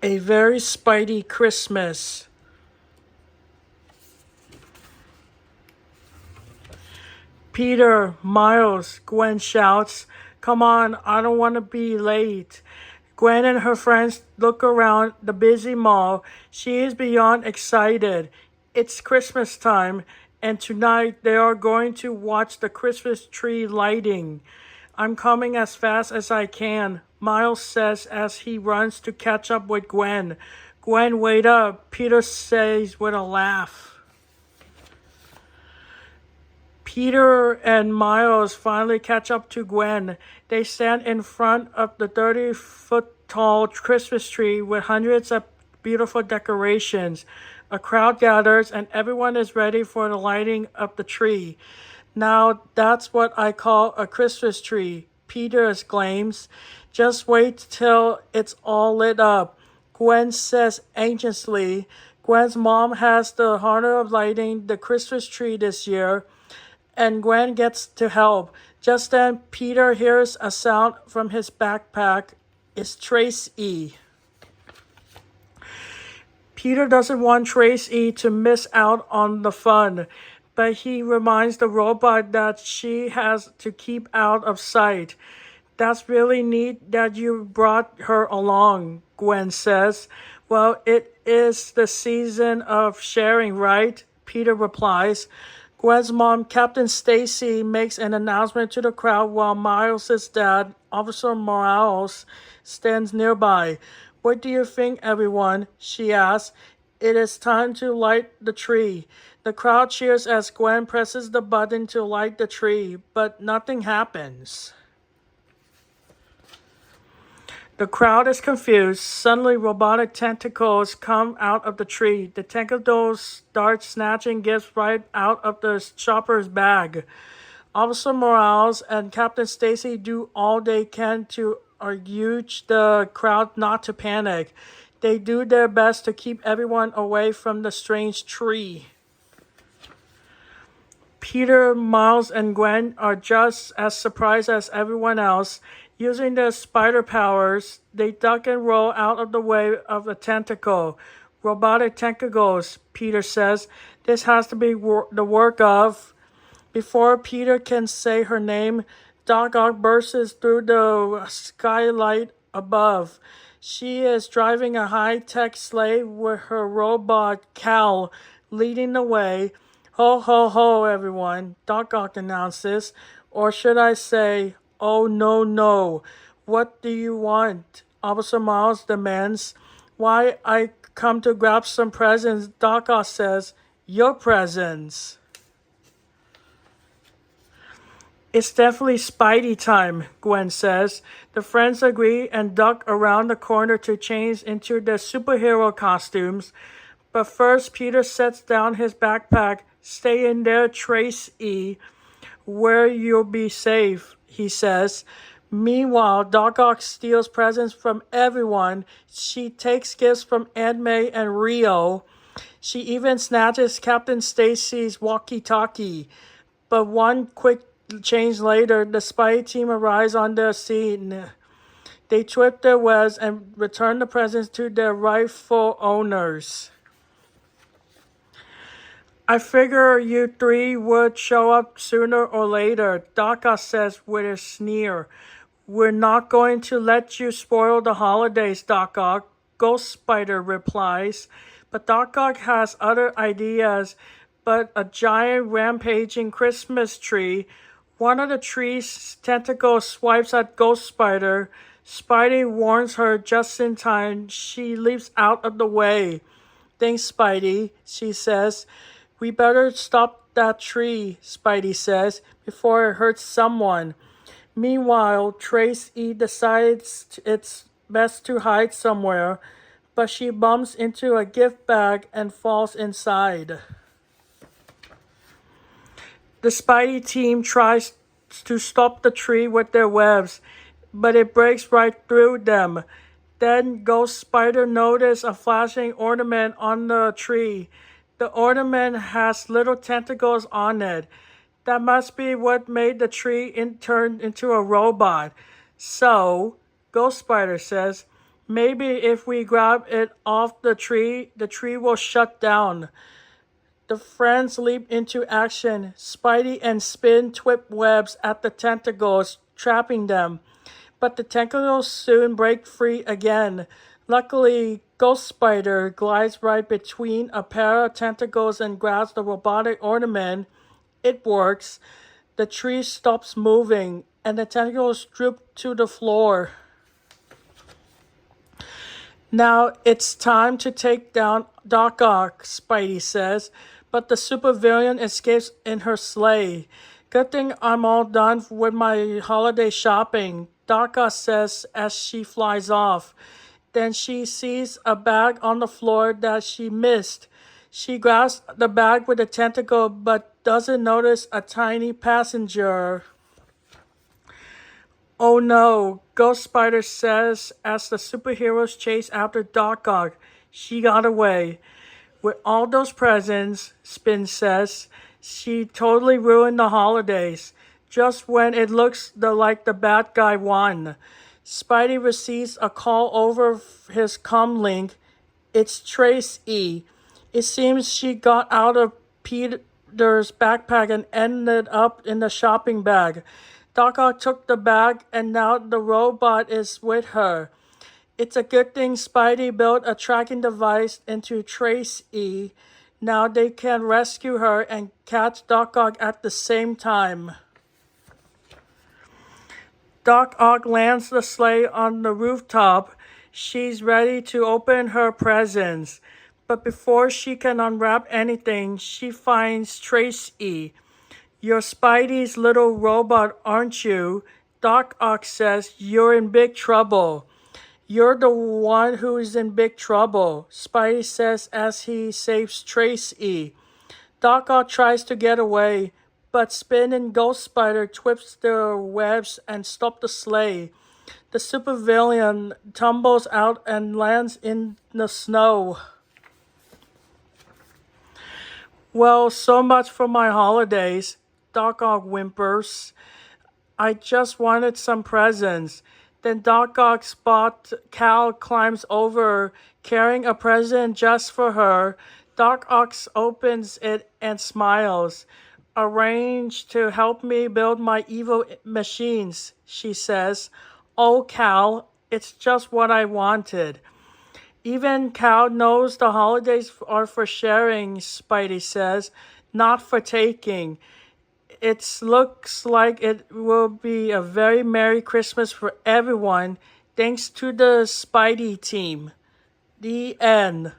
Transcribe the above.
A very Spidey Christmas. Peter, Miles, Gwen shouts. Come on, I don't want to be late. Gwen and her friends look around the busy mall. She is beyond excited. It's Christmas time, and tonight they are going to watch the Christmas tree lighting. I'm coming as fast as I can, Miles says as he runs to catch up with Gwen. Gwen, wait up, Peter says with a laugh. Peter and Miles finally catch up to Gwen. They stand in front of the 30-foot-tall Christmas tree with hundreds of beautiful decorations. A crowd gathers and everyone is ready for the lighting of the tree. Now that's what I call a Christmas tree, Peter exclaims. Just wait till it's all lit up, Gwen says anxiously. Gwen's mom has the honor of lighting the Christmas tree this year, and Gwen gets to help. Just then, Peter hears a sound from his backpack. It's Tracy. Peter doesn't want Tracy to miss out on the fun, but he reminds the robot that she has to keep out of sight. That's really neat that you brought her along, Gwen says. Well, it is the season of sharing, right? Peter replies. Gwen's mom, Captain Stacy, makes an announcement to the crowd while Miles' dad, Officer Morales, stands nearby. What do you think, everyone? She asks. It is time to light the tree. The crowd cheers as Gwen presses the button to light the tree, but nothing happens. The crowd is confused. Suddenly, robotic tentacles come out of the tree. The tentacles start snatching gifts right out of the shopper's bag. Officer Morales and Captain Stacy do all they can to urge the crowd not to panic. They do their best to keep everyone away from the strange tree. Peter, Miles, and Gwen are just as surprised as everyone else. Using their spider powers, they duck and roll out of the way of a tentacle. Robotic tentacles, Peter says. This has to be the work of... Before Peter can say her name, Doc Ock bursts through the skylight above. She is driving a high-tech sleigh with her robot, Cal, leading the way. Ho, ho, ho, everyone, Doc Ock announces. Or should I say, oh, no, no. What do you want? Officer Miles demands. Why, I come to grab some presents, Doc Ock says. Your presents. It's definitely Spidey time, Gwen says. The friends agree and duck around the corner to change into their superhero costumes. But first, Peter sets down his backpack. Stay in there, Tracy, where you'll be safe, he says. Meanwhile, Doc Ock steals presents from everyone. She takes gifts from Aunt May and Rio. She even snatches Captain Stacy's walkie-talkie. But one quick change later, the Spidey team arrives on their scene. They twist their webs and return the presents to their rightful owners. I figure you three would show up sooner or later, Doc Ock says with a sneer. We're not going to let you spoil the holidays, Doc Ock, Ghost Spider replies. But Doc Ock has other ideas, but a giant rampaging Christmas tree. One of the tree's tentacles swipes at Ghost Spider. Spidey warns her just in time. She leaps out of the way. Thanks, Spidey, she says. We better stop that tree, Spidey says, before it hurts someone. Meanwhile, Tracy decides it's best to hide somewhere, but she bumps into a gift bag and falls inside. The Spidey team tries to stop the tree with their webs, but it breaks right through them. Then Ghost Spider notices a flashing ornament on the tree. The ornament has little tentacles on it. That must be what made the tree turn into a robot. So, Ghost Spider says, Maybe if we grab it off the tree will shut down. The friends leap into action. Spidey and Spin twip webs at the tentacles, trapping them. But the tentacles soon break free again. Luckily, Ghost Spider glides right between a pair of tentacles and grabs the robotic ornament. It works. The tree stops moving, and the tentacles droop to the floor. Now it's time to take down Doc Ock, Spidey says, but the supervillain escapes in her sleigh. Good thing I'm all done with my holiday shopping, Doc Ock says as she flies off. Then she sees a bag on the floor that she missed. She grabs the bag with a tentacle but doesn't notice a tiny passenger. Oh no, Ghost Spider says as the superheroes chase after Doc Ock. She got away. With all those presents, Spin says, she totally ruined the holidays. Just when it looks like the bad guy won. Spidey receives a call over his comlink. It's Trace E. It seems she got out of Peter's backpack and ended up in the shopping bag. Doc Ock took the bag and now the robot is with her. It's a good thing Spidey built a tracking device into Trace E. Now they can rescue her and catch Doc Ock at the same time. Doc Ock lands the sleigh on the rooftop. She's ready to open her presents. But before she can unwrap anything, she finds Trace E. You're Spidey's little robot, aren't you? Doc Ock says you're in big trouble. You're the one who's in big trouble, Spidey says as he saves Trace E. Doc Ock tries to get away, but Spin and Ghost Spider twists their webs and stop the sleigh. The supervillain tumbles out and lands in the snow. Well, so much for my holidays, Doc Ock whimpers. I just wanted some presents. Then Doc Ock spot Cal climbs over, carrying a present just for her. Doc Ock opens it and smiles. Arrange to help me build my evil machines, she says. Oh, Cal, it's just what I wanted. Even Cal knows the holidays are for sharing, Spidey says, not for taking. It looks like it will be a very Merry Christmas for everyone, thanks to the Spidey team. The end.